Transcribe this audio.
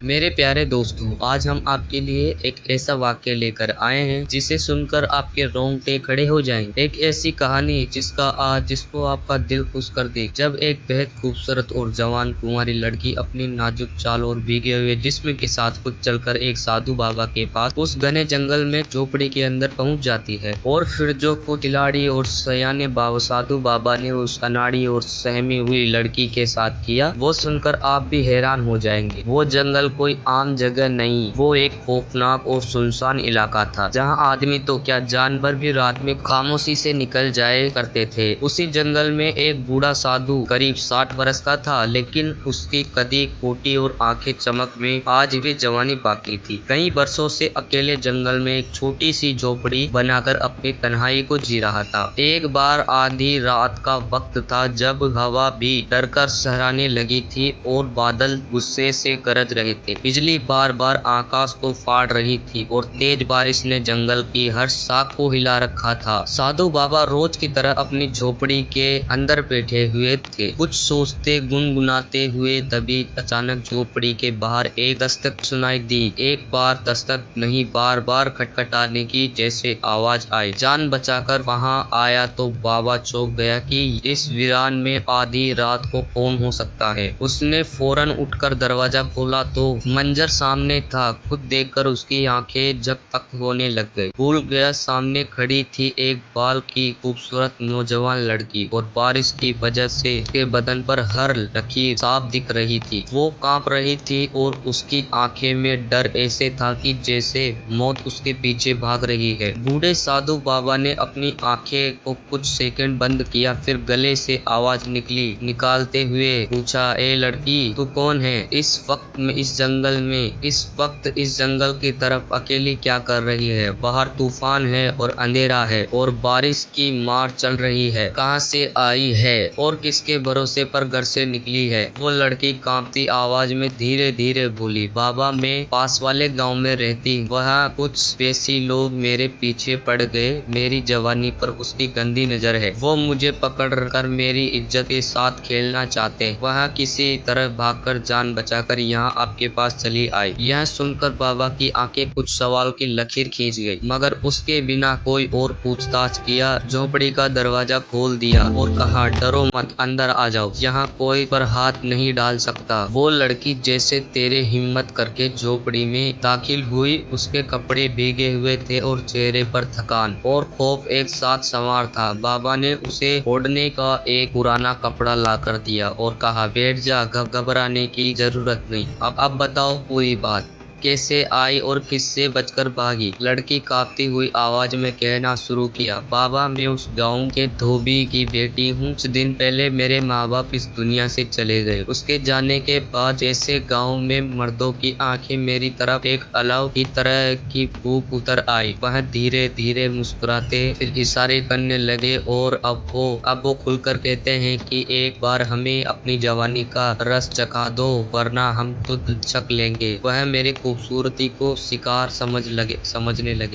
मेरे प्यारे दोस्तों, आज हम आपके लिए एक ऐसा वाक्य लेकर आए हैं जिसे सुनकर आपके रोंगटे खड़े हो जाएंगे। एक ऐसी कहानी जिसको आपका दिल खुश कर दे। जब एक बेहद खूबसूरत और जवान कुंवारी लड़की अपनी नाजुक चाल और भीगे हुए जिस्म के साथ खुद चलकर एक साधु बाबा के पास उस घने जंगल में झोपड़ी के अंदर पहुंच जाती है। और फिर जो खिलाड़ी और सयाने साधु बाबा ने उस अनाड़ी और सहमी हुई लड़की के साथ किया, वो सुनकर आप भी हैरान हो जाएंगे। वो जंगल कोई आम जगह नहीं, वो एक खौफनाक और सुनसान इलाका था, जहां आदमी तो क्या जानवर भी रात में खामोशी से निकल जाए करते थे। उसी जंगल में एक बूढ़ा साधु करीब 60 वर्ष का था, लेकिन उसकी कदी खोटी और आंखें चमक में आज भी जवानी बाकी थी। कई वर्षों से अकेले जंगल में एक छोटी सी झोपड़ी बनाकर अपनी तन्हाई को जी रहा था। एक बार आधी रात का वक्त था, जब हवा भी डरकर सहराने लगी थी और बादल गुस्से से गरज रहे थे। बिजली बार बार आकाश को फाड़ रही थी और तेज बारिश ने जंगल की हर शाख को हिला रखा था। साधु बाबा रोज की तरह अपनी झोपड़ी के अंदर बैठे हुए थे, कुछ सोचते गुनगुनाते हुए। तभी अचानक झोपड़ी के बाहर एक दस्तक सुनाई दी। एक बार दस्तक नहीं, बार बार खटखटाने की जैसे आवाज आई। जान बचाकर वहां आया तो बाबा चौंक गया कि इस वीरान में आधी रात को कौन हो सकता है। उसने फौरन उठकर दरवाजा खोला तो मंजर सामने था। खुद देखकर उसकी आंखें झक-पक होने लग गई। भूल गया सामने खड़ी थी एक बाल की खूबसूरत नौजवान लड़की, और बारिश की वजह से उसके बदन पर हर लकीर साफ दिख रही थी। वो कांप रही थी और उसकी आंखें में डर ऐसे था कि जैसे मौत उसके पीछे भाग रही है। बूढ़े साधु बाबा ने अपनी आंखें को कुछ सेकंड बंद किया, फिर गले से आवाज निकालते हुए पूछा, ए लड़की, तू कौन है? इस वक्त इस जंगल की तरफ अकेली क्या कर रही है? बाहर तूफान है और अंधेरा है और बारिश की मार चल रही है। कहां से आई है और किसके भरोसे पर घर से निकली है? वो लड़की कांपती आवाज में धीरे धीरे बोली, बाबा, मैं पास वाले गांव में रहती। वहाँ कुछ पेशी लोग मेरे पीछे पड़ गए। मेरी जवानी पर उसकी गंदी नजर है। वो मुझे पकड़ कर मेरी इज्जत के साथ खेलना चाहते। वह किसी तरह भागकर जान बचाकर यहाँ आपके पास चली आई। यह सुनकर बाबा की आंखें कुछ सवाल की लकीर खींच गई, मगर उसके बिना कोई और पूछताछ किया झोपड़ी का दरवाजा खोल दिया और कहा, डरो मत, अंदर आ जाओ, यहाँ कोई पर हाथ नहीं डाल सकता। वो लड़की जैसे तेरे हिम्मत करके झोपड़ी में दाखिल हुई। उसके कपड़े भीगे हुए थे और चेहरे पर थकान और खौफ एक साथ सवार था। बाबा ने उसे ओढ़ने का एक पुराना कपड़ा लाकर दिया और कहा, बैठ जा, घबराने की जरूरत नहीं। अब बताओ पूरी बात, कैसे आई और किससे बचकर भागी? लड़की कांपती हुई आवाज में कहना शुरू किया, बाबा, मैं उस गांव के धोबी की बेटी हूँ। कुछ दिन पहले मेरे माँ बाप इस दुनिया से चले गए। उसके जाने के बाद जैसे गांव में मर्दों की आंखें मेरी तरफ एक अलाव की तरह की फूंक उतर आई। वह धीरे धीरे मुस्कुराते फिर इशारे करने लगे और अब वो खुलकर कहते हैं कि एक बार हमें अपनी जवानी का रस चखा दो, वरना हम खुद छक लेंगे। वह मेरी खूबसूरती को शिकार समझने लगे।